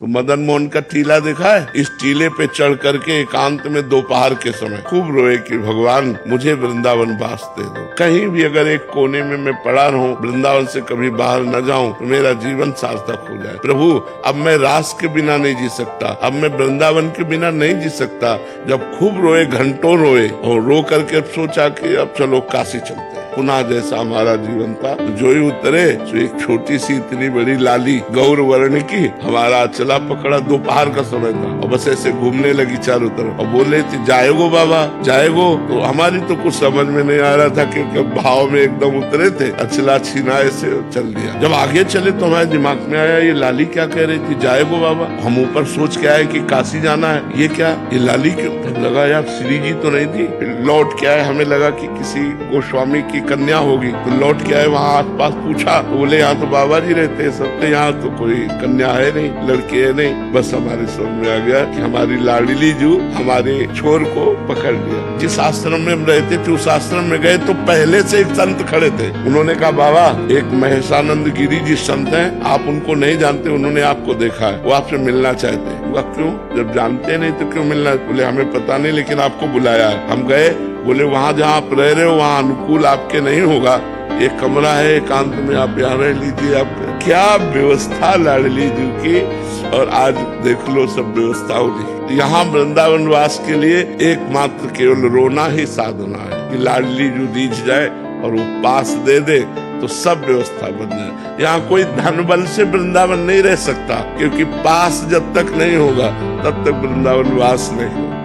तो मदन मोहन का टीला देखा है? इस टीले पे चढ़ करके एकांत में दोपहर के समय खूब रोए कि भगवान मुझे वृंदावन वास दे दो। कहीं भी अगर एक कोने में मैं पड़ा रहूं, वृंदावन से कभी बाहर न जाऊं तो मेरा जीवन सार्थक हो जाए। प्रभु अब मैं रास के बिना नहीं जी सकता, अब मैं वृंदावन के बिना नहीं जी सकता। जब खूब रोए, घंटों रोए और रो करके अब सोचा कि अब चलो काशी चलते हैं। पुनः जैसा हमारा जीवन था, जो ही उतरे तो एक छोटी सी इतनी बड़ी लाली गौर वर्ण की हमारा चला पकड़ा। दोपहर का समय था और बस ऐसे घूमने लगी चारों तरफ और बोले थी जाएगो बाबा जाएगो। तो हमारी तो कुछ समझ में नहीं आ रहा था क्योंकि भाव में एकदम उतरे थे। अचला छिनाए से चल दिया। जब आगे चले तो हमारे दिमाग में आया ये लाली क्या कह रही थी, जाएगो बाबा। हम ऊपर सोच के आए कि काशी जाना है, ये क्या, ये लाली क्यों। लगा यार श्री जी तो नहीं थी। लौट के आए, हमें लगा कि किसी गोस्वामी की कन्या होगी। तो लौट के आए, वहाँ आस पास पूछा तो बोले यहाँ तो बाबा जी रहते हैं सब, यहाँ तो कोई कन्या है नहीं, लड़की है नहीं। बस हमारे समझ में आ गया कि हमारी लाडली जू हमारे छोर को पकड़ लिया। जिस आश्रम में हम रहते थे उस आश्रम में गए तो पहले से एक संत खड़े थे। उन्होंने कहा बाबा एक महेशानंद गिरी जी संत हैं, आप उनको नहीं जानते, उन्होंने आपको देखा है, वो आपसे मिलना चाहते हैं। क्यों, जब जानते नहीं तो क्यों मिलना। बोले हमें पता नहीं लेकिन आपको बुलाया है। हम गए, बोले वहाँ जहाँ आप रह रहे हो वहाँ अनुकूल आपके नहीं होगा, एक कमरा है एकांत में, आप यहाँ रह लीजिए। आप क्या व्यवस्था लाडली जी की, और आज देख लो सब व्यवस्था होगी। यहाँ वृंदावन वास के लिए एकमात्र केवल रोना ही साधना है कि लाडली जी दीज जाए और वो पास दे दे तो सब व्यवस्था बन जाए। यहाँ कोई धन बल से वृंदावन नहीं रह सकता, क्योंकि पास जब तक नहीं होगा तब तक वृंदावन वास नहीं होगा।